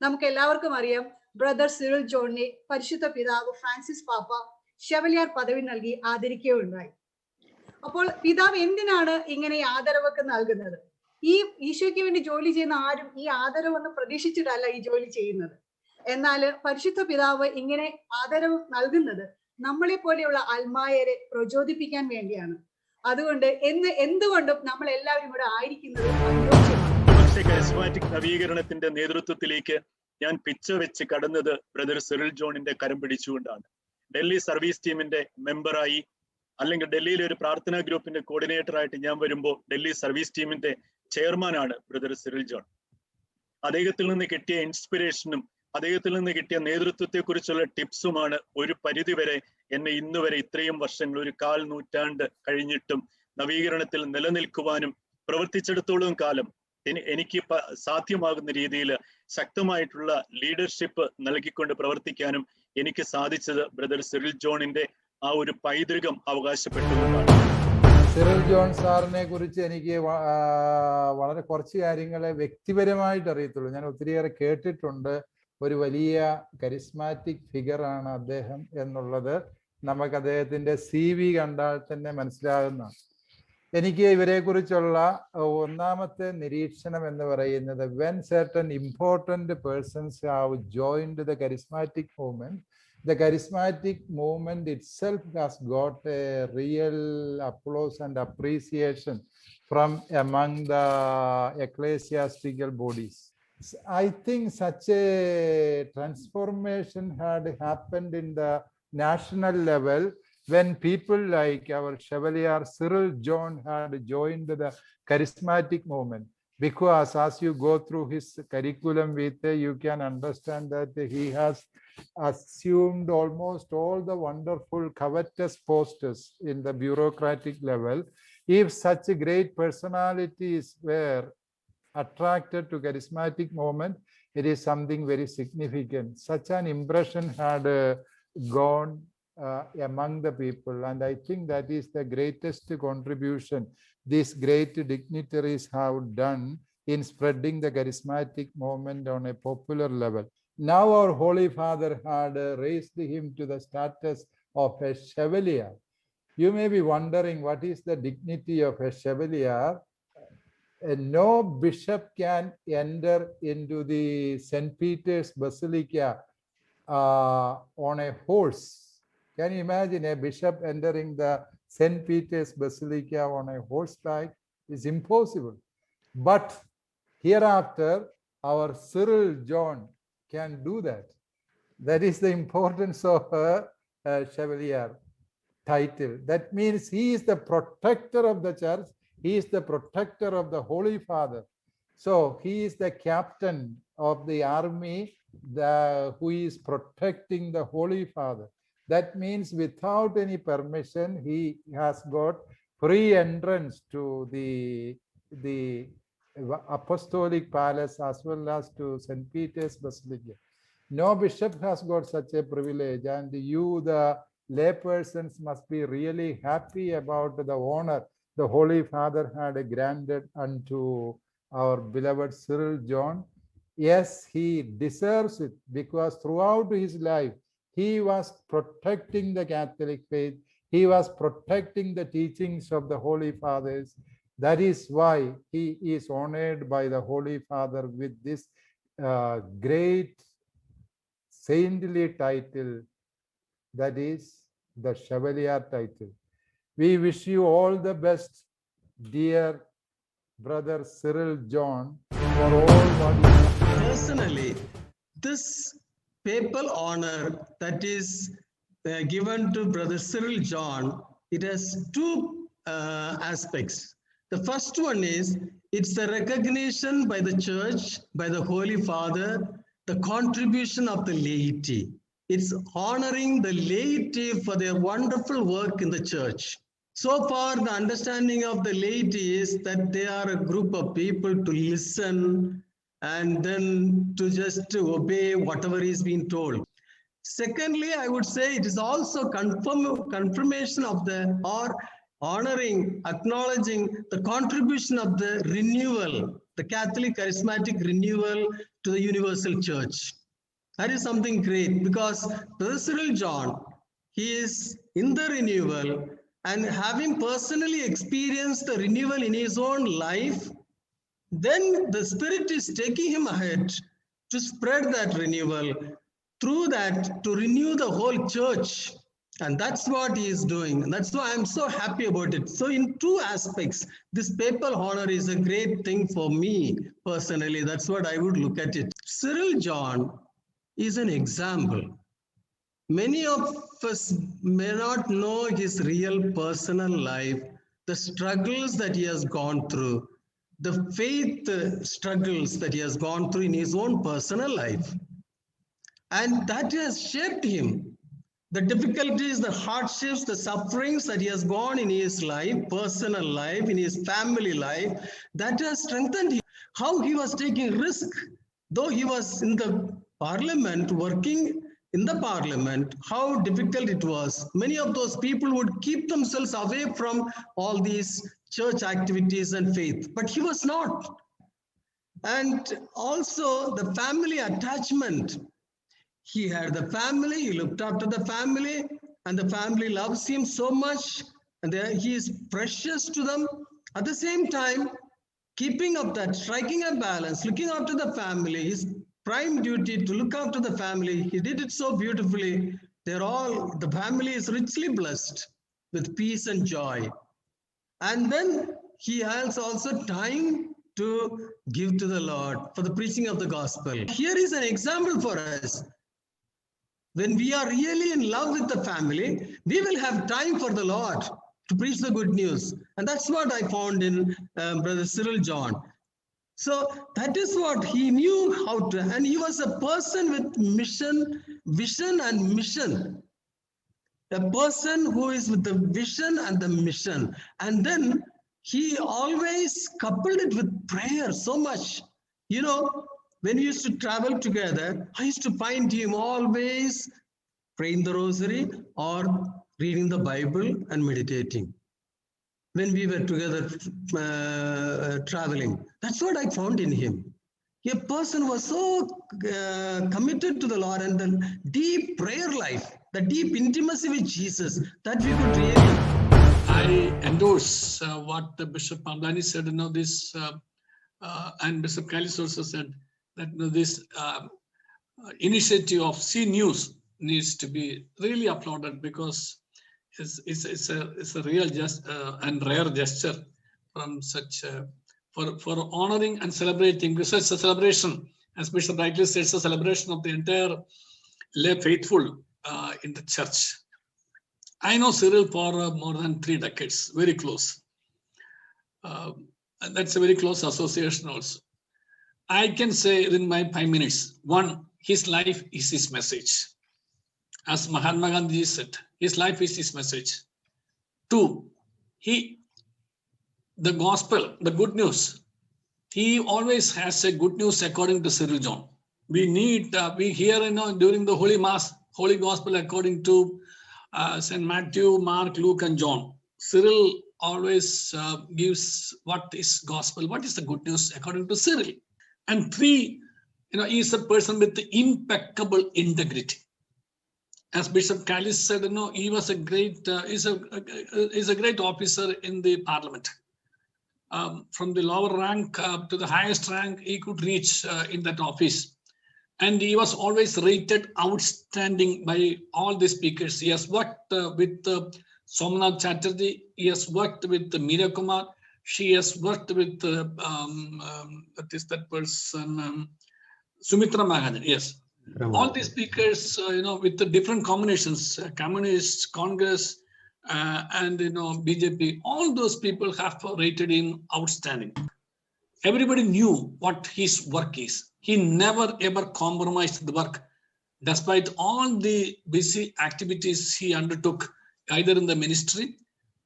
നമുക്ക് എല്ലാവർക്കും അറിയാം, ബ്രദർ സിറിൽ ജോണിനെ പരിശുദ്ധ പിതാവ് ഫ്രാൻസിസ് പാപ്പ ഷെവലിയർ പദവി നൽകി ആദരിക്കുകയുണ്ടായി. അപ്പോൾ പിതാവ് എന്തിനാണ് ഇങ്ങനെ ആദരവൊക്കെ നൽകുന്നത്? ഈ ഈശോയ്ക്ക് വേണ്ടി ജോലി ചെയ്യുന്ന ആരും ഈ ആദരവൊന്നും പ്രതീക്ഷിച്ചിട്ടല്ല ഈ ജോലി ചെയ്യുന്നത്. എന്നാൽ പരിശുദ്ധ പിതാവ് ഇങ്ങനെ ആദരവ് നൽകുന്നത് നമ്മളെ പോലെയുള്ള അൽമായരെ പ്രചോദിപ്പിക്കാൻ വേണ്ടിയാണ്. അതുകൊണ്ട് എന്തുകൊണ്ടും നമ്മൾ എല്ലാവരും ഇവിടെ ആയിരിക്കുന്നത് കരിസ്മാറ്റിക് നവീകരണത്തിന്റെ നേതൃത്വത്തിലേക്ക് ഞാൻ പിച്ച വെച്ച് കടന്നത് ബ്രദർ സിറിൽ ജോണിന്റെ കരം പിടിച്ചുകൊണ്ടാണ്. ഡൽഹി സർവീസ് ടീമിന്റെ മെമ്പറായി, അല്ലെങ്കിൽ ഡൽഹിയിലെ ഒരു പ്രാർത്ഥനാ ഗ്രൂപ്പിന്റെ കോർഡിനേറ്ററായിട്ട് ഞാൻ വരുമ്പോൾ ഡൽഹി സർവീസ് ടീമിന്റെ ചെയർമാനാണ് ബ്രദർ സിറിൽ ജോൺ. അദ്ദേഹത്തിൽ നിന്ന് കിട്ടിയ ഇൻസ്പിറേഷനും അദ്ദേഹത്തിൽ നിന്ന് കിട്ടിയ നേതൃത്വത്തെ കുറിച്ചുള്ള ടിപ്സുമാണ് ഒരു പരിധിവരെ എന്നെ ഇന്നുവരെ ഇത്രയും വർഷങ്ങൾ, ഒരു 1/4 നൂറ്റാണ്ട് കഴിഞ്ഞിട്ടും നവീകരണത്തിൽ നിലനിൽക്കുവാനും പ്രവർത്തിച്ചിടത്തോളം കാലം എനിക്ക് സാധ്യമാകുന്ന രീതിയിൽ ശക്തമായിട്ടുള്ള ലീഡർഷിപ്പ് നൽകിക്കൊണ്ട് പ്രവർത്തിക്കാനും എനിക്ക് സാധിച്ചത് ബ്രദർ സിറിൽ ജോണിന്റെ ആ ഒരു പൈതൃകം അവകാശപ്പെട്ടുകൊണ്ടാണ്. സിറിൽ ജോൺ സാറിനെ കുറിച്ച് എനിക്ക് വളരെ കുറച്ച് കാര്യങ്ങളെ വ്യക്തിപരമായിട്ട് അറിയത്തുള്ളൂ. ഞാൻ ഒത്തിരിയേറെ കേട്ടിട്ടുണ്ട്. ഒരു വലിയ കരിസ്മാറ്റിക് ഫിഗറാണ് അദ്ദേഹം എന്നുള്ളത് നമുക്ക് അദ്ദേഹത്തിന്റെ CV കണ്ടാൽ തന്നെ മനസ്സിലാകുന്നതാണ്. എനിക്ക് ഇവരെ കുറിച്ചുള്ള ഒന്നാമത്തെ നിരീക്ഷണം എന്ന് പറയുന്നത്, when certain important persons have joined the charismatic movement, the charismatic movement itself has got a real applause and appreciation from among the ecclesiastical bodies. I think such a transformation had happened in the national level when people like our Chevalier Cyril John had joined the charismatic movement. Because as you go through his curriculum vitae, you can understand that he has assumed almost all the wonderful covetous posts in the bureaucratic level. If such great personalities were attracted to charismatic movement, it is something very significant. Such an impression had gone among the people, and I think that is the greatest contribution these great dignitaries have done in spreading the charismatic movement on a popular level. Now our Holy Father had raised him to the status of a chevalier. You may be wondering, what is the dignity of a chevalier? No bishop can enter into the St. Peter's Basilica on a horse. Can you imagine a bishop entering the St. Peter's Basilica on a horseback? It's impossible. But hereafter, our Cyril John can do that. That is the importance of a chevalier title. That means he is the protector of the church. He is the protector of the Holy Father. So he is the captain of the army who is protecting the Holy Father. That means without any permission, he has got free entrance to the apostolic palace as well as to St. Peter's Basilica. No bishop has got such a privilege, and you, the laypersons, must be really happy about the honor the Holy Father had granted unto our beloved Cyril John. Yes, he deserves it, because throughout his life, he was protecting the Catholic faith. He was protecting the teachings of the Holy Fathers. That is why he is honored by the Holy Father with this great saintly title, that is the Chevalier title. We wish you all the best, dear brother Cyril John, for all what you have. Personally, this papal honor that is given to brother Cyril John, it has two aspects. The first one is, it's the recognition by the church, by the Holy Father, the contribution of the laity. It's honoring the laity for their wonderful work in the church. So far, the understanding of the laity is that they are a group of people to listen and then to just obey whatever is being told. Secondly, I would say it is also confirmation of the, or honoring, acknowledging the contribution of the renewal the Catholic charismatic renewal to the universal church. That is something great because Brother Cyril John, he is in the renewal and having personally experienced the renewal in his own life, then the Spirit is taking him ahead to spread that renewal, through that to renew the whole church. And that's what he is doing. And that's why I'm so happy about it. So in two aspects, this papal honor is a great thing for me personally. That's what I would look at it. Cyril John is an example. Many of us may not know his real personal life, the struggles that he has gone through, the faith struggles that he has gone through in his own personal life. And that has shaped him. The difficulties, the hardships, the sufferings that he has gone in his life, personal life, in his family life, that has strengthened him. How he was taking risk, though he was in the parliament, working in the parliament, how difficult it was. Many of those people would keep themselves away from all these church activities and faith, but he was not. And also the family attachment. He had the family, he looked after the family, and the family loves him so much, and he is precious to them. At the same time, keeping up that, striking a balance, looking after the family, his prime duty to look after the family, he did it so beautifully. The family is richly blessed with peace and joy. And then he has also time to give to the Lord for the preaching of the gospel. Here is an example for us. When we are really in love with the family, we will have time for the Lord to preach the good news. And that's what I found in Brother Cyril John. So that is what he knew how to, and he was a person with mission, vision and mission. A person who is with the vision and the mission. And then he always coupled it with prayer so much. You know, when we used to travel together, I used to find him always praying the rosary or reading the Bible and meditating. When we were together traveling, that's what I found in him. A person was so committed to the Lord, and the deep prayer life, the deep intimacy with Jesus, that we could really. I endorse what the Bishop Pandani said. This and Bishop Callis also said that this initiative of C News needs to be really applauded, because it's a real and rare gesture from such for honoring and celebrating. Because it's a celebration, as Bishop rightly said, it's a celebration of the entire lay faithful in the church. I know Cyril for more than 3 decades, very close. And that's a very close association also. I can say in my 5 minutes, 1, his life is his message. As Mahatma Gandhi said, his life is his message. 2, the gospel, the good news, he always has a good news according to Cyril John. We hear, during the Holy Mass, Holy Gospel according to St. Matthew, Mark, Luke, and John. Cyril always gives what is gospel, what is the good news according to Cyril. And 3, he is a person with the impeccable integrity. As Bishop Callis said, he was a great, is a great officer in the parliament. From the lower rank to the highest rank, he could reach in that office. And he was always rated outstanding by all the speakers. He has worked with Somnath Chatterjee. He has worked with Meera Kumar. She has worked with what is that person? Sumitra Mahajan. Yes. All these speakers, with the different combinations, Communists, Congress, and BJP. All those people have rated him outstanding. Everybody knew what his work is. He never ever compromised the work, despite all the busy activities he undertook, either in the ministry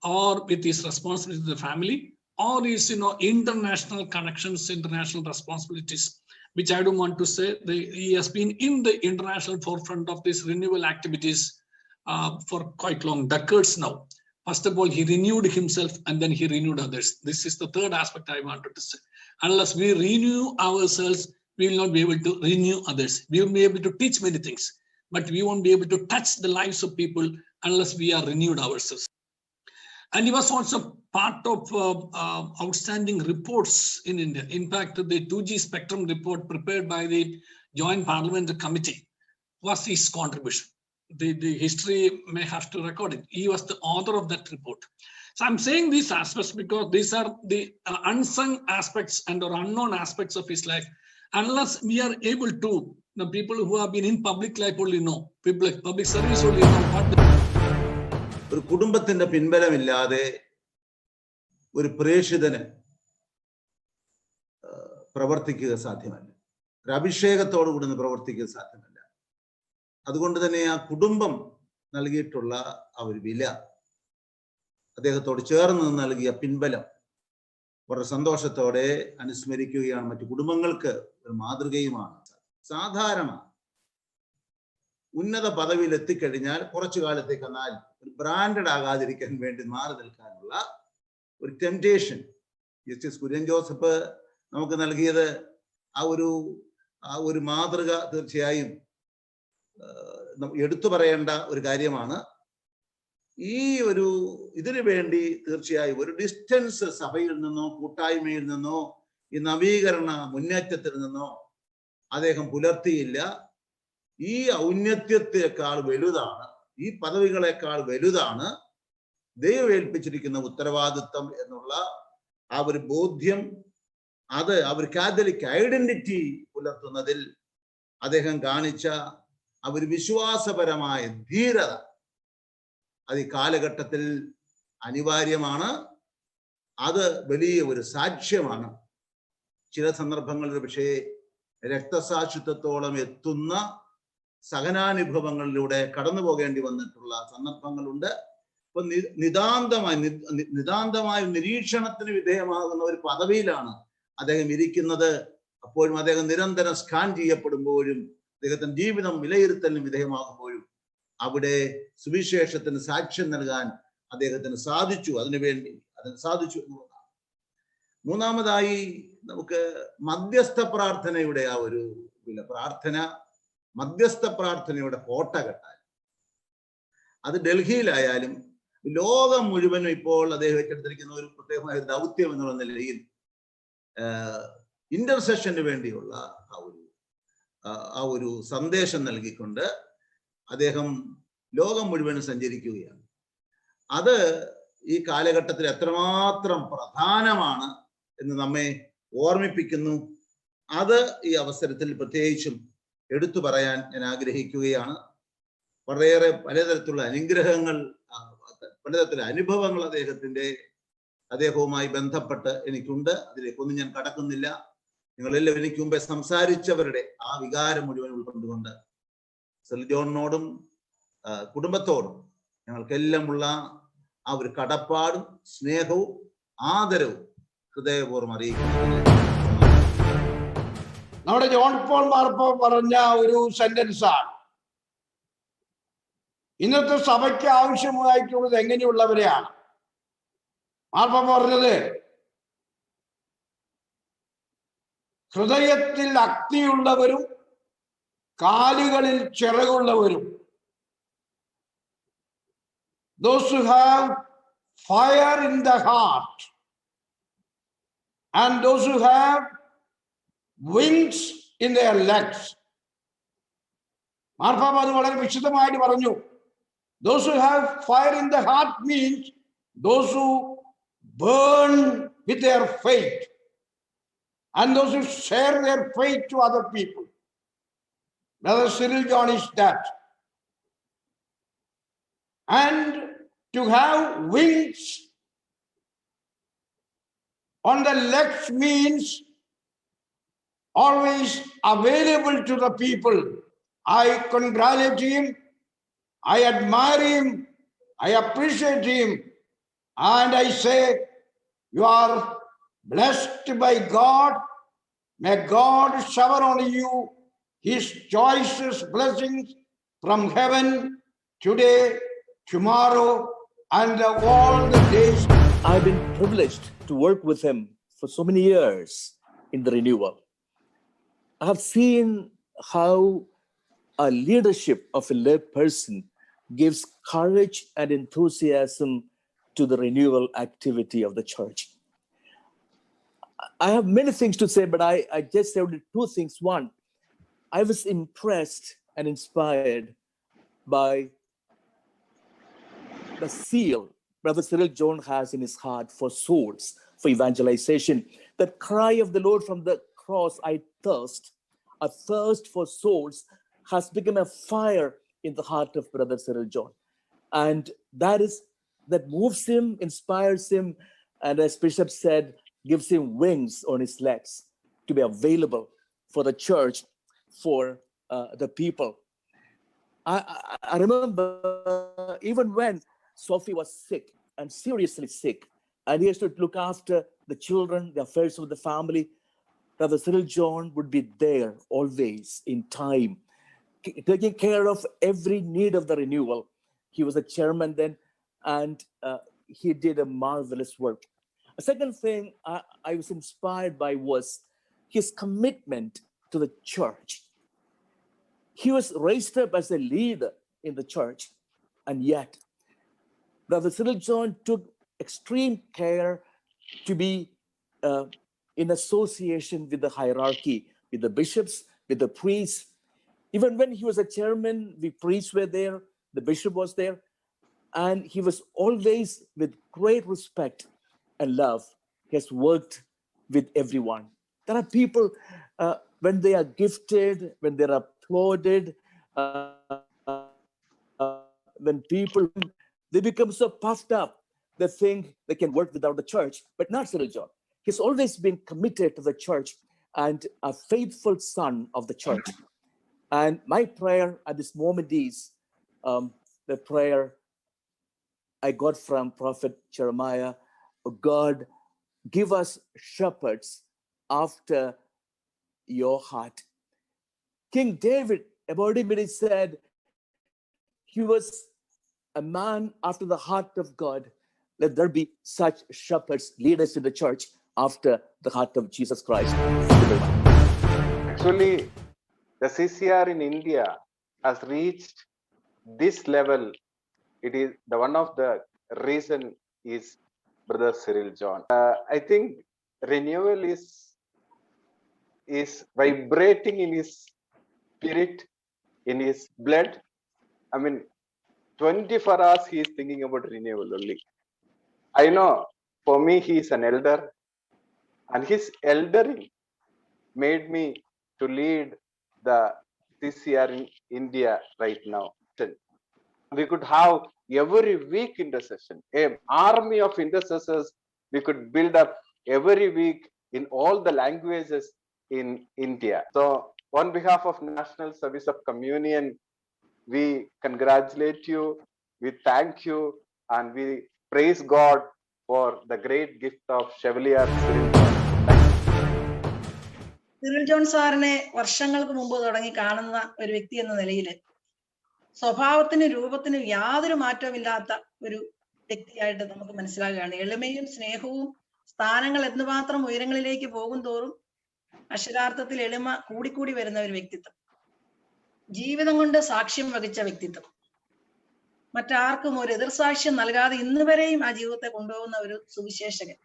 or with his responsibility to the family, or his international connections, international responsibilities, which I don't want to say. He has been in the international forefront of these renewal activities for quite long decades now. First of all, he renewed himself, and then he renewed others. This is the third aspect I wanted to say. Unless we renew ourselves, we will not be able to renew others. We will be able to teach many things, but we won't be able to touch the lives of people unless we are renewed ourselves. And he was also part of outstanding reports in India. In fact, the 2G spectrum report prepared by the Joint Parliamentary Committee was his contribution. The history may have to record it. He was the author of that report. So I'm saying these aspects because these are the unsung aspects and or unknown aspects of his life. Unless we are able to, the people who have been in public life only know, public service only know what the ഒരു കുടുംബത്തിന്റെ പിൻബലമില്ലാതെ ഒരു പ്രേഷിതന് പ്രവർത്തിക്കുക സാധ്യമല്ല. ഒരു അഭിഷേകത്തോടു കൂടി പ്രവർത്തിക്കുക സാധ്യമല്ല. അതുകൊണ്ട് തന്നെ ആ കുടുംബം നൽകിയിട്ടുള്ള ആ ഒരു വില, അദ്ദേഹത്തോട് ചേർന്ന് നൽകിയ പിൻബലം വളരെ സന്തോഷത്തോടെ അനുസ്മരിക്കുകയാണ്. മറ്റു കുടുംബങ്ങൾക്ക് ഒരു മാതൃകയുമാണ്. സാധാരണ ഉന്നത പദവിയിൽ എത്തിക്കഴിഞ്ഞാൽ കുറച്ചു കാലത്തേക്ക് എന്നാൽ ഒരു ബ്രാൻഡഡ് ആകാതിരിക്കാൻ വേണ്ടി മാറി നിൽക്കാനുള്ള ഒരു ടെംപ്റ്റേഷൻ ജസ്റ്റിസ് കുര്യൻ ജോസഫ് നമുക്ക് നൽകിയത് ആ ഒരു മാതൃക തീർച്ചയായും എടുത്തു പറയേണ്ട ഒരു കാര്യമാണ്. ഇതിനു വേണ്ടി തീർച്ചയായും ഒരു ഡിസ്റ്റൻസ് സഭയിൽ നിന്നോ കൂട്ടായ്മയിൽ നിന്നോ ഈ നവീകരണ മുന്നേറ്റത്തിൽ നിന്നോ അദ്ദേഹം പുലർത്തിയില്ല. ഈ ഔന്നത്യത്തെക്കാൾ വലുതാണ്, ഈ പദവികളെക്കാൾ വലുതാണ് ദൈവം ഏൽപ്പിച്ചിരിക്കുന്ന ഉത്തരവാദിത്വം എന്നുള്ള ആ ഒരു ബോധ്യം, അത് ആ ഒരു കാത്തലിക് ഐഡന്റിറ്റി പുലർത്തുന്നതിൽ അദ്ദേഹം കാണിച്ച ആ ഒരു വിശ്വാസപരമായ ധീരത അത് ഈ കാലഘട്ടത്തിൽ അനിവാര്യമാണ്. അത് വലിയ ഒരു സാക്ഷ്യമാണ്. ചില സന്ദർഭങ്ങളിൽ പക്ഷേ രക്തസാക്ഷിത്വത്തോളം എത്തുന്ന സഹനാനുഭവങ്ങളിലൂടെ കടന്നു പോകേണ്ടി വന്നിട്ടുള്ള സന്ദർഭങ്ങളുണ്ട്. ഇപ്പൊ നിതാന്തമായ നിരീക്ഷണത്തിന് വിധേയമാകുന്ന ഒരു പദവിയിലാണ് അദ്ദേഹം ഇരിക്കുന്നത്. അപ്പോഴും അദ്ദേഹം നിരന്തരം സ്കാൻ ചെയ്യപ്പെടുമ്പോഴും അദ്ദേഹത്തിന്റെ ജീവിതം വിലയിരുത്തലിന് വിധേയമാകുമ്പോഴും അവിടെ സുവിശേഷത്തിന് സാക്ഷ്യം നൽകാൻ അദ്ദേഹത്തിന് സാധിച്ചു. അതിന് സാധിച്ചു എന്നുള്ളതാണ്. മൂന്നാമതായി നമുക്ക് മധ്യസ്ഥ പ്രാർത്ഥനയുടെ ആ ഒരു മധ്യസ്ഥ പ്രാർത്ഥനയുടെ കോട്ട കെട്ടാൻ, അത് ഡൽഹിയിലായാലും ലോകം മുഴുവനും ഇപ്പോൾ അദ്ദേഹം ഏറ്റെടുത്തിരിക്കുന്ന ഒരു പ്രത്യേകമായ ദൗത്യം എന്നുള്ള നിലയിൽ ഇന്റർസെഷന് വേണ്ടിയുള്ള ആ ഒരു സന്ദേശം നൽകിക്കൊണ്ട് അദ്ദേഹം ലോകം മുഴുവനും സഞ്ചരിക്കുകയാണ്. അത് ഈ കാലഘട്ടത്തിൽ എത്രമാത്രം പ്രധാനമാണ് എന്ന് നമ്മെ ഓർമ്മിപ്പിക്കുന്നു. അത് ഈ അവസരത്തിൽ പ്രത്യേകിച്ചും എടുത്തു പറയാൻ ഞാൻ ആഗ്രഹിക്കുകയാണ്. വളരെയേറെ പലതരത്തിലുള്ള അനുഗ്രഹങ്ങൾ, പലതരത്തിലുള്ള അനുഭവങ്ങൾ അദ്ദേഹവുമായി ബന്ധപ്പെട്ട് എനിക്കുണ്ട്. അതിലേക്കൊന്നും ഞാൻ കടക്കുന്നില്ല. നിങ്ങളെല്ലാവരും എനിക്ക് മുമ്പേ സംസാരിച്ചവരുടെ ആ വികാരം മുഴുവൻ ഉൾക്കൊണ്ടുകൊണ്ട് സെറിൽ ജോണിനോടും കുടുംബത്തോടും ഞങ്ങൾക്കെല്ലാമുള്ള ആ ഒരു കടപ്പാടും സ്നേഹവും ആദരവും ഹൃദയപൂർവ്വം അറിയിക്കുന്നു. നമ്മുടെ ജോൺ പോൾ മാർപ്പാപ്പ പറഞ്ഞ ഒരു സെന്റൻസ് ആണ്, ഇന്നത്തെ സഭയ്ക്ക് ആവശ്യമായിട്ടുള്ളത് എങ്ങനെയുള്ളവരെയാണ്. മാർപ്പാപ്പ പറഞ്ഞത് ഹൃദയത്തിൽ അഗ്നിയുള്ളവരും കാലുകളിൽ ചിറകുള്ളവരും. Those who have fire in the heart and those who have wings in their legs. മാർപ്പാപ്പ അത് വളരെ വിശദമായിട്ട് പറഞ്ഞു. Those who have fire in the heart means those who burn with their faith and those who share their faith to other people. Brother Cyril John is that. And to have wings on the legs means always available to the people. I congratulate him, I admire him, I appreciate him, and I say, you are blessed by God. May God shower on you his choicest blessings from heaven today, tomorrow, and all the days. I've been privileged to work with him for so many years. in the renewal. I have seen how a leadership of a lay person gives courage and enthusiasm to the renewal activity of the church. I have many things to say, but I just said two things. One, I was impressed and inspired by the zeal Brother Cyril John has in his heart for souls, for evangelization. That cry of the Lord from the cross, I thirst, a thirst for souls, has become a fire in the heart of Brother Cyril John. And that moves him, inspires him, and as Bishop said, gives him wings on his legs to be available for the church, for the people. I remember even when Sophie was sick and seriously sick, and he has to look after the children, the affairs of the family, Brother Cyril John would be there always in time, taking care of every need of the renewal. He was a chairman then, and he did a marvelous work. A second thing I was inspired by was his commitment to the church. He was raised up as a leader in the church, and yet Brother Cyril John took extreme care to be in association with the hierarchy, with the bishops, with the priests. Even when he was a chairman, the priests were there, the bishop was there, and he was always with great respect and love. He has worked with everyone. There are people, when they are gifted, when they are applauded, when people, they become so puffed up, they think they can work without the church, but not Cyril John. He's always been committed to the church and a faithful son of the church. And my prayer at this moment is the prayer I got from Prophet Jeremiah: God, give us shepherds after your heart. King David about him, it said, he was a man after the heart of God. Let there be such shepherds, leaders in the church after the heart of Jesus Christ. Actually, the CCR in India has reached this level. It is the one of the reason is Brother Cyril John. I think renewal is vibrating in his spirit, in his blood. I mean, 24 hours he is thinking about renewal only. I know for me he is an elder, and his eldering made me to lead the CCR in India right now. We could have every week intercession, an army of intercessors we could build up every week in all the languages in India. So on behalf of National Service of Communion, we congratulate you, we thank you, and we praise God for the great gift of Chevalier Cyril John. Cyril John സാറിനെ വർഷങ്ങൾക്ക് മുമ്പ് തുടങ്ങി കാണുന്ന ഒരു വ്യക്തി എന്ന നിലയിൽ സ്വഭാവത്തിനും രൂപത്തിനും യാതൊരു മാറ്റമില്ലാത്ത ഒരു വ്യക്തിയായിട്ട് നമുക്ക് മനസ്സിലാകുകയാണ്. എളിമയും സ്നേഹവും സ്ഥാനങ്ങൾ എന്തുമാത്രം ഉയരങ്ങളിലേക്ക് പോകും തോറും അക്ഷരാർത്ഥത്തിൽ എളിമ കൂടിക്കൂടി വരുന്ന ഒരു വ്യക്തിത്വം, ജീവിതം കൊണ്ട് സാക്ഷ്യം വഹിച്ച വ്യക്തിത്വം, മറ്റാർക്കും ഒരു എതിർസാക്ഷ്യം നൽകാതെ ഇന്ന് വരെയും ആ ജീവിതത്തെ കൊണ്ടുപോകുന്ന ഒരു സുവിശേഷകൻ.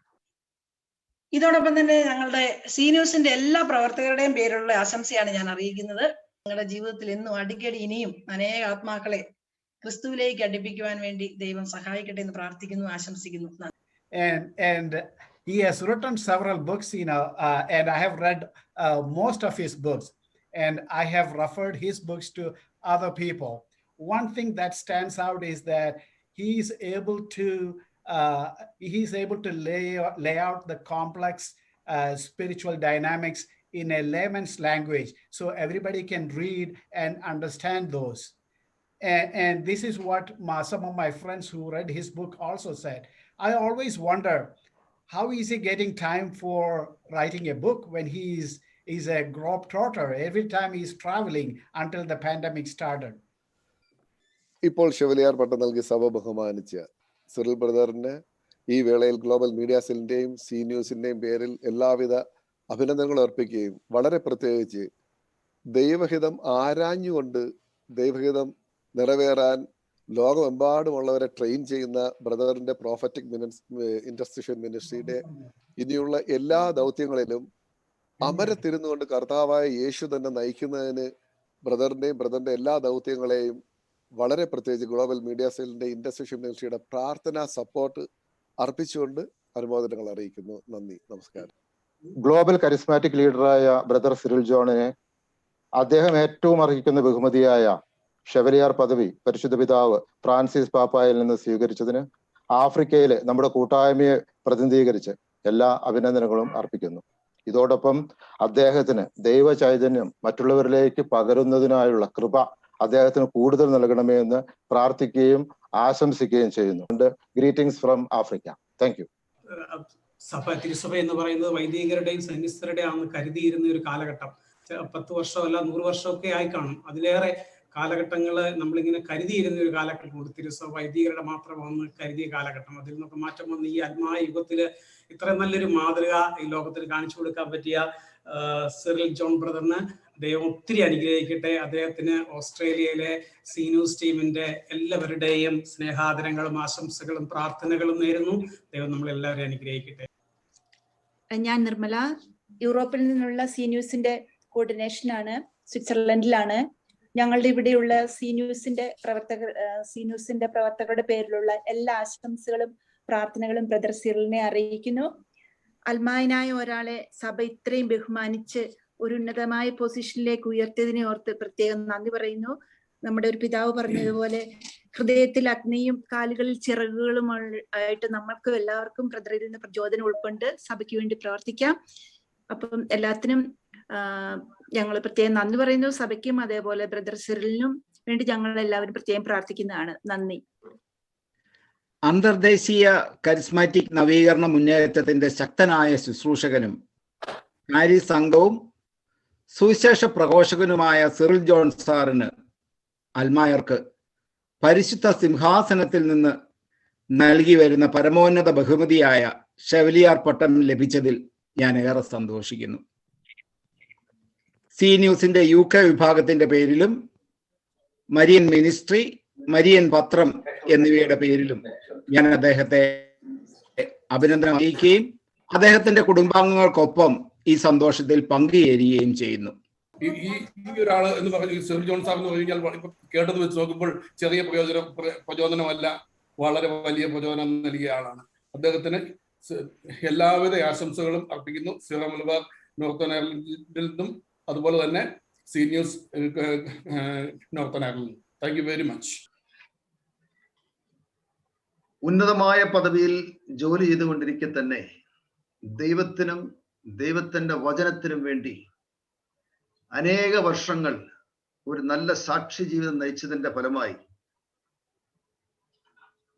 ഇതോടൊപ്പം തന്നെ ഞങ്ങളുടെ സി ന്യൂസിന്റെ എല്ലാ പ്രവർത്തകരുടെയും പേരിലുള്ള ആശംസയാണ് ഞാൻ അറിയിക്കുന്നത്. നിങ്ങളുടെ ജീവിതത്തിൽ എന്നും അടിക്കടി ഇനിയും അനേക ആത്മാക്കളെ ക്രിസ്തുവിലേക്ക് അടുപ്പിക്കുവാൻ വേണ്ടി ദൈവം സഹായിക്കട്ടെ എന്ന് പ്രാർത്ഥിക്കുന്നു, ആശംസിക്കുന്നു. And he has written several books, and I have read most of his books, and I have referred his books to other people. One thing that stands out is that he is able to lay out the complex spiritual dynamics in a layman's language, so everybody can read and understand those. And this is what some of my friends who read his book also said. I always wonder, how is he getting time for writing a book when he's a globetrotter? Every time he's traveling until the pandemic started. ഇപ്പോൾ chevalier പട്ടം നൽകി സഭ ബഹുമാനിച്ച Cyril ബ്രദറിന് ഈ വേളയിൽ global media സെല്ലിന്റെയും C ന്യൂസിന്റെയും പേരിൽ എല്ലാവിധ അഭിനന്ദനങ്ങൾ അർപ്പിക്കുകയും വളരെ പ്രത്യേകിച്ച് ദൈവഹിതം ആരാഞ്ഞുകൊണ്ട് ദൈവഹിതം നിറവേറാൻ ലോകമെമ്പാടുമുള്ളവരെ ട്രെയിൻ ചെയ്യുന്ന ബ്രദറിന്റെ പ്രോഫറ്റിക് ഇന്റർസിഷൻ മിനിസ്ട്രിയുടെ ഇനിയുള്ള എല്ലാ ദൗത്യങ്ങളിലും അമരത്തിരുന്നുകൊണ്ട് കർത്താവായ യേശു തന്നെ നയിക്കുന്നതിന് ബ്രദറിന്റെ എല്ലാ ദൗത്യങ്ങളെയും വളരെ പ്രത്യേകിച്ച് ഗ്ലോബൽ മീഡിയ സെല്ലിന്റെ ഇന്റർസിഷൻ മിനിസ്ട്രിയുടെ പ്രാർത്ഥനാ സപ്പോർട്ട് അർപ്പിച്ചുകൊണ്ട് അനുമോദനങ്ങൾ അറിയിക്കുന്നു. നന്ദി, നമസ്കാരം. ഗ്ലോബൽ കരിസ്മാറ്റിക് ലീഡറായ ബ്രദർ സിറിൽ ജോണിനെ അദ്ദേഹം ഏറ്റവും അർഹിക്കുന്ന ബഹുമതിയായ ഷെവലിയാർ പദവി പരിശുദ്ധ പിതാവ് ഫ്രാൻസിസ് പാപ്പായിൽ നിന്ന് സ്വീകരിച്ചതിന് ആഫ്രിക്കയിലെ നമ്മുടെ കൂട്ടായ്മയെ പ്രതിനിധീകരിച്ച് എല്ലാ അഭിനന്ദനങ്ങളും അർപ്പിക്കുന്നു. ഇതോടൊപ്പം അദ്ദേഹത്തിന് ദൈവ ചൈതന്യം മറ്റുള്ളവരിലേക്ക് പകരുന്നതിനായുള്ള കൃപ അദ്ദേഹത്തിന് കൂടുതൽ നൽകണമേ എന്ന് പ്രാർത്ഥിക്കുകയും ആശംസിക്കുകയും ചെയ്യുന്നു. Greetings from Africa. Thank you. തിരുസഭ എന്ന് പറയുന്നത് വൈദികരുടെയും സന്യസ്തരുടെയും ആണെന്ന് കരുതിയിരുന്ന ഒരു കാലഘട്ടം 10 വർഷമല്ല 100 വർഷമൊക്കെ ആയി കാണും. അതിലേറെ കാലഘട്ടങ്ങൾ നമ്മളിങ്ങനെ കരുതിയിരുന്ന ഒരു കാലഘട്ടമുണ്ട്. തിരുസഭ വൈദികരുടെ മാത്രമെന്ന് കരുതിയ കാലഘട്ടം. അതിൽ നിന്നൊക്കെ മാറ്റം വന്ന് ഈ ആത്മായ യുഗത്തില് ഇത്ര നല്ലൊരു മാതൃക ഈ ലോകത്തിന് കാണിച്ചു കൊടുക്കാൻ പറ്റിയ സിറിൽ ജോൺ ബ്രദറിന് ദൈവം ഒത്തിരി അനുഗ്രഹിക്കട്ടെ. അദ്ദേഹത്തിന് ഓസ്ട്രേലിയയിലെ സീന്യൂസ് ടീമിന്റെ എല്ലാവരുടെയും സ്നേഹാദരങ്ങളും ആശംസകളും പ്രാർത്ഥനകളും നേരുന്നു. ദൈവം നമ്മളെല്ലാവരെയും അനുഗ്രഹിക്കട്ടെ. ഞാൻ നിർമ്മല, യൂറോപ്പിൽ നിന്നുള്ള സീന്യൂസിന്റെ കോർഡിനേഷനാണ്, സ്വിറ്റ്സർലൻഡിലാണ്. ഞങ്ങളുടെ ഇവിടെയുള്ള സീന്യൂസിന്റെ പ്രവർത്തകരുടെ പേരിലുള്ള എല്ലാ ആശംസകളും പ്രാർത്ഥനകളും ബ്രദർ സിറിലിനെ അറിയിക്കുന്നു. അൽമായനായ ഒരാളെ സഭ ഇത്രയും ബഹുമാനിച്ച് ഒരു ഉന്നതമായ പൊസിഷനിലേക്ക് ഉയർത്തിയതിനെ ഓർത്ത് പ്രത്യേകം നന്ദി പറയുന്നു. നമ്മുടെ ഒരു പിതാവ് പറഞ്ഞതുപോലെ ഹൃദയത്തിൽ അഗ്നിയും കാലുകളിൽ ചിറകുകളും ആയിട്ട് നമ്മൾക്ക് എല്ലാവർക്കും ബ്രദറിൽ നിന്ന് പ്രചോദനം ഉൾക്കൊണ്ട് സഭയ്ക്ക് വേണ്ടി പ്രവർത്തിക്കാം. അപ്പം എല്ലാത്തിനും ഞങ്ങൾ പ്രത്യേകം നന്ദി പറയുന്നു. സഭയ്ക്കും അതേപോലെ ബ്രദർ സിറിലിനും വേണ്ടി ഞങ്ങൾ എല്ലാവരും പ്രത്യേകം പ്രാർത്ഥിക്കുന്നതാണ്. നന്ദി. അന്തർദേശീയ കരിസ്മാറ്റിക് നവീകരണ മുന്നേറ്റത്തിന്റെ ശക്തനായ ശുശ്രൂഷകനും പാരീസ് അംഗവും സുവിശേഷ പ്രഘോഷകനുമായ സിറിൽ ജോൺ സാറിന് അൽമായർക്ക് പരിശുദ്ധ സിംഹാസനത്തിൽ നിന്ന് നൽകി വരുന്ന പരമോന്നത ബഹുമതിയായ ഷെവലിയാർ പട്ടം ലഭിച്ചതിൽ ഞാൻ ഏറെ സന്തോഷിക്കുന്നു. സി ന്യൂസിന്റെ UK വിഭാഗത്തിന്റെ പേരിലും മരിയൻ മിനിസ്ട്രി, മരിയൻ പത്രം എന്നിവയുടെ പേരിലും ഞാൻ അദ്ദേഹത്തെ അഭിനന്ദനം അറിയിക്കുകയും അദ്ദേഹത്തിന്റെ കുടുംബാംഗങ്ങൾക്കൊപ്പം ഈ സന്തോഷത്തിൽ പങ്കുചേരുകയും ചെയ്യുന്നു. ഈ ഒരാള് എന്ന് പറഞ്ഞു സിറിൽ ജോൺ സാർ എന്ന് പറഞ്ഞു കഴിഞ്ഞാൽ ഇപ്പൊ കേട്ടത് വെച്ച് നോക്കുമ്പോൾ ചെറിയ പ്രചോദനമല്ല, വളരെ വലിയ പ്രചോദനം നൽകിയ ആളാണ്. അദ്ദേഹത്തിന് എല്ലാവിധ ആശംസകളും അർപ്പിക്കുന്നു. സിറോ മലബാർ നോർത്തേൺ അയർലൻഡിൽ നിന്നും അതുപോലെ തന്നെ C news northern Ireland. Thank you very much. ഉന്നതമായ പദവിയിൽ ജോലി ചെയ്തുകൊണ്ടിരിക്കെ തന്നെ ദൈവത്തിനും ദൈവത്തിന്റെ വചനത്തിനും വേണ്ടി അനേക വർഷങ്ങൾ ഒരു നല്ല സാക്ഷി ജീവിതം നയിച്ചതിന്റെ ഫലമായി,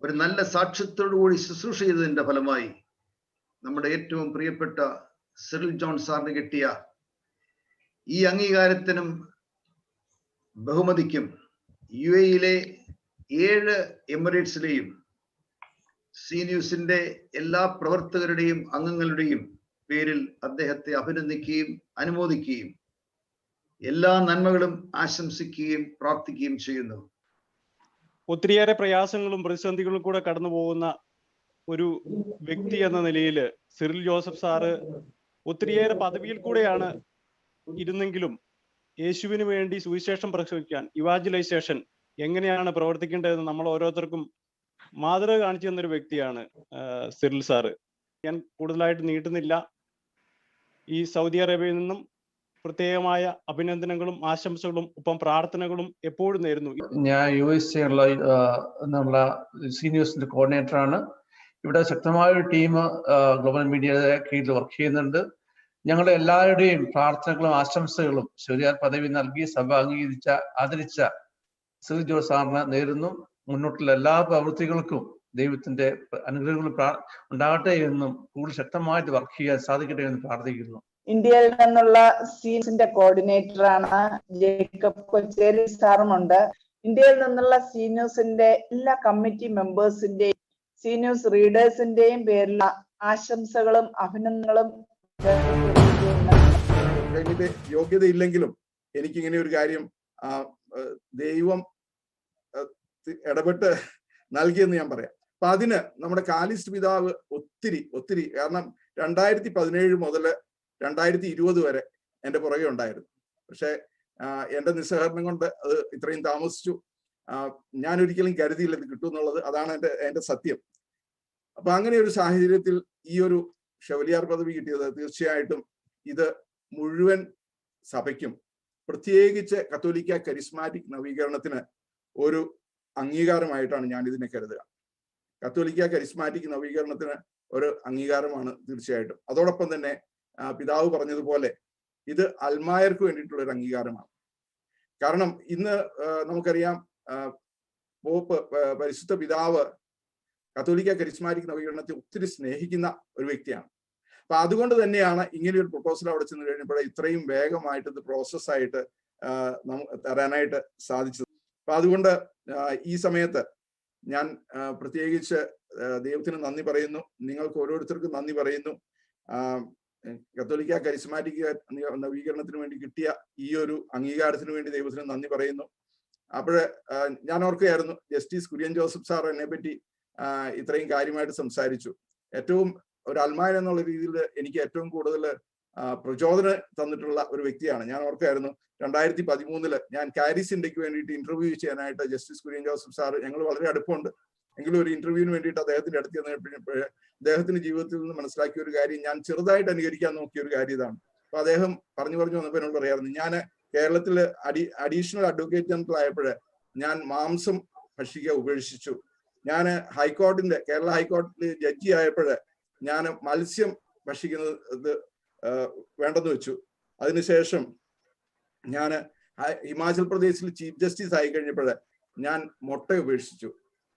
ഒരു നല്ല സാക്ഷ്യത്തോടുകൂടി ശുശ്രൂഷ ചെയ്തതിന്റെ ഫലമായി നമ്മുടെ ഏറ്റവും പ്രിയപ്പെട്ട സിറിൽ ജോൺ സാറിന് കിട്ടിയ ഈ അംഗീകാരത്തിനും ബഹുമതിക്കും UAE-യിലെ 7 എമിറേറ്റ്സിലെയും സി ന്യൂസിന്റെ എല്ലാ പ്രവർത്തകരുടെയും അംഗങ്ങളുടെയും പേരിൽ അദ്ദേഹത്തെ അഭിനന്ദിക്കുകയും അനുമോദിക്കുകയും എല്ലാ നന്മകളും ആശംസിക്കുകയും പ്രാർത്ഥിക്കുകയും ചെയ്യുന്നു. ഒത്തിരിയേറെ പ്രയാസങ്ങളും പ്രതിസന്ധികളും കൂടെ കടന്നു പോകുന്ന ഒരു വ്യക്തി എന്ന നിലയിൽ സിറിൽ ജോസഫ് സാറ് ഒത്തിരിയേറെ പദവിയിൽ കൂടെയാണ് ഇരുന്നെങ്കിലും യേശുവിന് വേണ്ടി സുവിശേഷം പ്രസംഗിക്കാൻ, ഇവാഞ്ചലൈസേഷൻ എങ്ങനെയാണ് പ്രവർത്തിക്കേണ്ടതെന്ന് നമ്മൾ ഓരോരുത്തർക്കും മാതൃക കാണിച്ചു തന്നൊരു വ്യക്തിയാണ് സിറിൽ സാറ്. ഞാൻ കൂടുതലായിട്ട് നീട്ടുന്നില്ല. ഈ സൗദി അറേബ്യയിൽ നിന്നും പ്രത്യേകമായ അഭിനന്ദനങ്ങളും ആശംസകളും ഒപ്പം പ്രാർത്ഥനകളും എപ്പോഴും നേരുന്നു. ഞാൻ USA എന്നുള്ള സി ന്യൂസിന്റെ കോർഡിനേറ്ററാണ്. ഇവിടെ ശക്തമായ ഒരു ടീം ഗ്ലോബൽ മീഡിയയുടെ കീഴിൽ വർക്ക് ചെയ്യുന്നുണ്ട്. ഞങ്ങളുടെ എല്ലാവരുടെയും പ്രാർത്ഥനകളും ആശംസകളും ഷെവലിയാർ പദവി നൽകി സഭ ആദരിച്ച സിറിൽ ജോൺ സാറിന് നേരുന്നു. മുന്നോട്ടുള്ള എല്ലാ പ്രവൃത്തികൾക്കും ദൈവത്തിന്റെ അനുഗ്രഹങ്ങളും ഉണ്ടാകട്ടെ എന്നും കൂടുതൽ ശക്തമായിട്ട് വർക്ക് ചെയ്യാൻ സാധിക്കട്ടെ എന്ന് പ്രാർത്ഥിക്കുന്നു. ഇന്ത്യയിൽ നിന്നുള്ള സീൻസിന്റെ കോർഡിനേറ്ററാണ് ജേക്കബ് കൊച്ചേരി സാറുമുണ്ട്. ഇന്ത്യയിൽ നിന്നുള്ള സീന്യൂസിന്റെ എല്ലാ കമ്മിറ്റി മെമ്പേഴ്സിന്റെയും സീന്യൂസ് റീഡേഴ്സിന്റെയും പേരിലുള്ള ആശംസകളും അഭിനന്ദനങ്ങളും വലിയ യോഗ്യതയില്ലെങ്കിലും എനിക്കിങ്ങനെ ഒരു കാര്യം ദൈവം ഇടപെട്ട് നൽകിയെന്ന് ഞാൻ പറയാം. അപ്പൊ അതിന് നമ്മുടെ കാലിസ്റ്റ് പിതാവ് ഒത്തിരി കാരണം 2017 മുതൽ 2020 വരെ എൻ്റെ പുറകെ ഉണ്ടായിരുന്നു. പക്ഷെ എൻ്റെ നിസ്സഹകരണം കൊണ്ട് അത് ഇത്രയും താമസിച്ചു. ഞാൻ ഒരിക്കലും കരുതിയില്ല ഇത് കിട്ടും എന്നുള്ളത്. അതാണ് എൻ്റെ സത്യം. അപ്പൊ അങ്ങനെ ഒരു സാഹചര്യത്തിൽ ഈ ഒരു ഷെവലിയാർ പദവി കിട്ടിയത് തീർച്ചയായിട്ടും ഇത് മുഴുവൻ സഭയ്ക്കും പ്രത്യേകിച്ച് കത്തോലിക്ക കരിസ്മാറ്റിക് നവീകരണത്തിന് ഒരു അംഗീകാരമായിട്ടാണ് ഞാൻ ഇതിനെ കരുതുക. കത്തോലിക്ക കരിസ്മാറ്റിക് നവീകരണത്തിന് ഒരു അംഗീകാരമാണ് തീർച്ചയായിട്ടും. അതോടൊപ്പം തന്നെ പിതാവ് പറഞ്ഞതുപോലെ ഇത് അൽമായർക്ക് വേണ്ടിയിട്ടുള്ള ഒരു അംഗീകാരമാണ്. കാരണം ഇന്ന് നമുക്കറിയാം പോപ്പ് പരിശുദ്ധ പിതാവ് കത്തോലിക്ക കരിസ്മാറ്റിക് നവീകരണത്തെ ഒത്തിരി സ്നേഹിക്കുന്ന ഒരു വ്യക്തിയാണ്. അപ്പൊ അതുകൊണ്ട് തന്നെയാണ് ഇങ്ങനെ ഒരു പ്രൊപ്പോസൽ അവിടെ ചെന്ന് കഴിഞ്ഞപ്പോൾ ഇത്രയും വേഗമായിട്ട് ഇത് പ്രോസസ്സായിട്ട് തരാനായിട്ട് സാധിച്ചത്. അപ്പൊ അതുകൊണ്ട് ഈ സമയത്ത് ഞാൻ പ്രത്യേകിച്ച് ദൈവത്തിന് നന്ദി പറയുന്നു. നിങ്ങൾക്ക് ഓരോരുത്തർക്കും നന്ദി പറയുന്നു. കത്തോലിക്ക കരിസ്മാറ്റിക് നവീകരണത്തിന് വേണ്ടി കിട്ടിയ ഈ ഒരു അംഗീകാരത്തിന് വേണ്ടി ദൈവത്തിന് നന്ദി പറയുന്നു. അപ്പോഴ് ഞാൻ ഓർക്കുകയായിരുന്നു, ജസ്റ്റിസ് കുര്യൻ ജോസഫ് സാർ എന്നെ പറ്റി ഇത്രയും കാര്യമായിട്ട് സംസാരിച്ചു. ഏറ്റവും ഒരു അൽമായൻ എന്നുള്ള രീതിയിൽ എനിക്ക് ഏറ്റവും കൂടുതൽ പ്രചോദനം തന്നിട്ടുള്ള ഒരു വ്യക്തിയാണ്. ഞാൻ ഓർക്കുകയായിരുന്നു 2013 ഞാൻ കാരിസ് ഇന്ത്യക്ക് വേണ്ടിയിട്ട് ഇന്റർവ്യൂ ചെയ്യാനായിട്ട് ജസ്റ്റിസ് കുര്യൻ ജോസഫ് സാർ, ഞങ്ങൾ വളരെ അടുപ്പമുണ്ട് എങ്കിലും ഒരു ഇന്റർവ്യൂവിന് വേണ്ടിയിട്ട് അദ്ദേഹത്തിന്റെ അടുത്ത് ചെന്നപ്പോഴേ അദ്ദേഹത്തിന്റെ ജീവിതത്തിൽ നിന്ന് മനസ്സിലാക്കിയ ഒരു കാര്യം, ഞാൻ ചെറുതായിട്ട് അനുകരിക്കാൻ നോക്കിയ ഒരു കാര്യം ഇതാണ്. അപ്പൊ അദ്ദേഹം പറഞ്ഞു വന്നപ്പോൾ എന്നോട് പറയാറുണ്ട്, ഞാൻ കേരളത്തിൽ അഡീഷണൽ അഡ്വക്കേറ്റ് ജനറൽ ആയപ്പോഴേ ഞാൻ മാംസം ഭക്ഷിക്കുക ഉപേക്ഷിച്ചു. ഞാൻ കേരള ഹൈക്കോടതിയിൽ ജഡ്ജി ആയപ്പോഴേ ഞാൻ മത്സ്യം ഭക്ഷിക്കുന്നത് വേണ്ടെന്ന് വെച്ചു. അതിനുശേഷം ഞാൻ ഹിമാചൽ പ്രദേശിൽ ചീഫ് ജസ്റ്റിസ് ആയി കഴിഞ്ഞപ്പോഴേ ഞാൻ മുട്ട ഉപേക്ഷിച്ചു.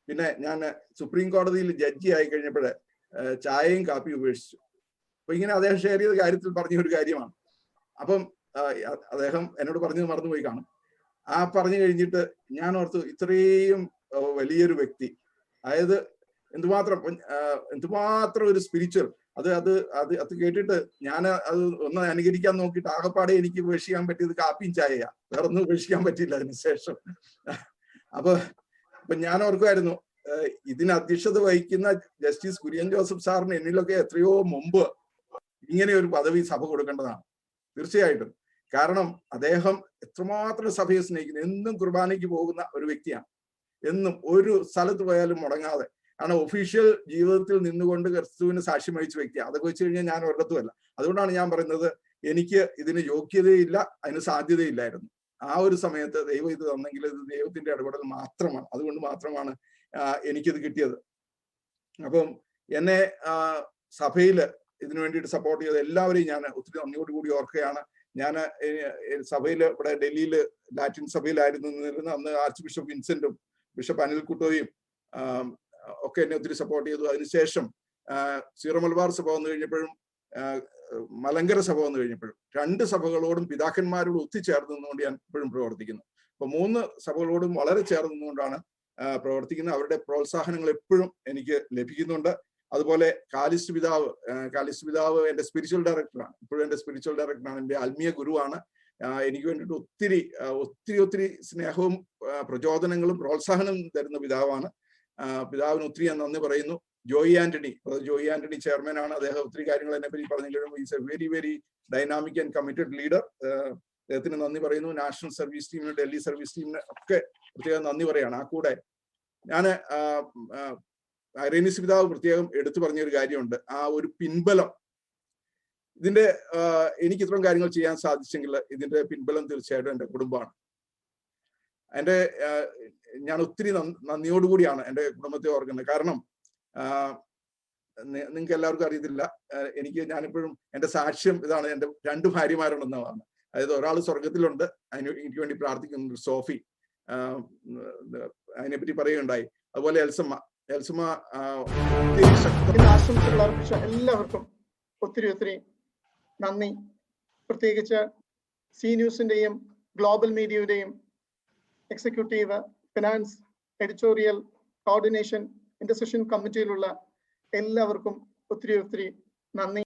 പിന്നെ ഞാൻ സുപ്രീം കോടതിയിൽ ജഡ്ജി ആയി കഴിഞ്ഞപ്പോഴേ ചായയും കാപ്പിയും ഉപേക്ഷിച്ചു. അപ്പൊ ഇങ്ങനെ അദ്ദേഹം ഷെയർ ചെയ്ത കാര്യത്തിൽ പറഞ്ഞ ഒരു കാര്യമാണ്. അപ്പം അദ്ദേഹം എന്നോട് പറഞ്ഞത് മറന്നുപോയി കാണും. പറഞ്ഞു കഴിഞ്ഞിട്ട് ഞാൻ ഓർത്തു, ഇത്രയും വലിയൊരു വ്യക്തി, അതായത് എന്തുമാത്രം ഒരു സ്പിരിച്വൽ, അത് കേട്ടിട്ട് ഞാൻ അത് ഒന്ന് അനുകരിക്കാൻ നോക്കിയിട്ട് ആകെപ്പാടെ എനിക്ക് ഉപേക്ഷിക്കാൻ പറ്റിയത് കാപ്പിയും ചായയാ, വേറെ ഒന്നും ഉപേക്ഷിക്കാൻ പറ്റില്ല അതിനുശേഷം. അപ്പൊ ഞാൻ ഓർക്കുമായിരുന്നു, ഇതിന് അധ്യക്ഷത വഹിക്കുന്ന ജസ്റ്റിസ് കുര്യൻ ജോസഫ് സാറിന് എന്നിലൊക്കെ എത്രയോ മുമ്പ് ഇങ്ങനെ ഒരു പദവി സഭ കൊടുക്കേണ്ടതാണ് തീർച്ചയായിട്ടും. കാരണം അദ്ദേഹം എത്രമാത്രം സഭയെ സ്നേഹിക്കുന്നു, എന്നും കുർബാനയ്ക്ക് പോകുന്ന ഒരു വ്യക്തിയാണ്, എന്നും ഒരു സ്ഥലത്ത് പോയാലും മുടങ്ങാതെ. കാരണം ഒഫീഷ്യൽ ജീവിതത്തിൽ നിന്നുകൊണ്ട് ക്രിസ്തുവിന് സാക്ഷ്യം വഹിച്ച വ്യക്തിയാണ്. അതൊക്കെ വെച്ച് കഴിഞ്ഞാൽ ഞാൻ ഒരിടത്തുമല്ല. അതുകൊണ്ടാണ് ഞാൻ പറയുന്നത്, എനിക്ക് ഇതിന് യോഗ്യതയില്ല, അതിന് സാധ്യതയില്ലായിരുന്നു. ആ ഒരു സമയത്ത് ദൈവം ഇത് തന്നെങ്കിൽ ഇത് ദൈവത്തിന്റെ ഇടപെടൽ മാത്രമാണ്. അതുകൊണ്ട് മാത്രമാണ് എനിക്കിത് കിട്ടിയത്. അപ്പം എന്നെ സഭയില് ഇതിനു വേണ്ടിയിട്ട് സപ്പോർട്ട് ചെയ്ത എല്ലാവരെയും ഞാൻ ഒത്തിരി നന്ദിയോടുകൂടി ഓർക്കുകയാണ്. ഞാൻ സഭയിൽ ഇവിടെ ഡൽഹിയിൽ ലാറ്റിൻ സഭയിലായിരുന്നു അന്ന് ആർച്ച് ബിഷപ്പ് വിൻസെന്റും ബിഷപ്പ് അനിൽകുട്ടോയും ഒക്കെ എന്നെ ഒത്തിരി സപ്പോർട്ട് ചെയ്തു. അതിനുശേഷം സീറോ മലബാർ സഭ വന്നു കഴിഞ്ഞപ്പോഴും മലങ്കര സഭ വന്നു കഴിഞ്ഞപ്പോഴും 2 സഭകളോടും പിതാക്കന്മാരോട് ഒത്തുചേർന്ന് നിന്നുകൊണ്ട് ഞാൻ ഇപ്പോഴും പ്രവർത്തിക്കുന്നു. അപ്പൊ 3 സഭകളോടും വളരെ ചേർന്ന് നിന്നുകൊണ്ടാണ് പ്രവർത്തിക്കുന്നത്. അവരുടെ പ്രോത്സാഹനങ്ങൾ എപ്പോഴും എനിക്ക് ലഭിക്കുന്നുണ്ട്. അതുപോലെ കാലിസ്റ്റ് പിതാവ് എൻ്റെ സ്പിരിച്വൽ ഡയറക്ടറാണ്. ഇപ്പോഴും എൻ്റെ സ്പിരിച്വൽ ഡയറക്ടറാണ്, എൻ്റെ ആത്മീയ ഗുരുവാണ്. എനിക്ക് വേണ്ടിയിട്ട് ഒത്തിരി സ്നേഹവും പ്രചോദനങ്ങളും പ്രോത്സാഹനം തരുന്ന പിതാവാണ്. പിതാവിന് ഒത്തിരി ഞാൻ നന്ദി പറയുന്നു. ജോയി ആന്റണി ചെയർമാനാണ്. അദ്ദേഹം ഒത്തിരി കാര്യങ്ങൾ എന്നെ പറ്റി പറഞ്ഞെങ്കിലും is A very very dynamic and committed leader. അദ്ദേഹത്തിന് നന്ദി പറയുന്നു. നാഷണൽ സർവീസ് ടീമിന്, ഡൽഹി സർവീസ് ടീമിന് ഒക്കെ പ്രത്യേകം നന്ദി പറയാണ്. ആ കൂടെ ഞാൻ ഐറേനിയസ് പിതാവ് പ്രത്യേകം എടുത്തു പറഞ്ഞൊരു കാര്യമുണ്ട്, ആ ഒരു പിൻബലം. ഇതിന്റെ എനിക്ക് ഇത്രയും കാര്യങ്ങൾ ചെയ്യാൻ സാധിച്ചെങ്കിൽ ഇതിന്റെ പിൻബലം തീർച്ചയായിട്ടും എൻ്റെ കുടുംബമാണ്. ഞാൻ ഒത്തിരി നന്ദിയോടുകൂടിയാണ് എൻ്റെ കുടുംബത്തെ ഓർക്കുന്നത്. കാരണം നിങ്ങൾക്ക് എല്ലാവർക്കും അറിയത്തില്ല, ഞാനിപ്പോഴും എൻ്റെ സാക്ഷ്യം ഇതാണ്. എൻ്റെ 2 ഭാര്യമാരുണ്ടെന്നതാണ്. അതായത് ഒരാൾ സ്വർഗത്തിലുണ്ട്, എനിക്ക് വേണ്ടി പ്രാർത്ഥിക്കുന്നുണ്ട്, സോഫി, അതിനെപ്പറ്റി പറയുകയുണ്ടായി. അതുപോലെ എൽസമ്മ ആശംസകൾ അർപ്പിച്ച എല്ലാവർക്കും ഒത്തിരി നന്ദി. പ്രത്യേകിച്ച് സി ന്യൂസിന്റെയും ഗ്ലോബൽ മീഡിയയുടെയും executive, finance, editorial, coordination, intersession കമ്മിറ്റിയിലുള്ള എല്ലാവർക്കും ഒത്തിരി നന്ദി.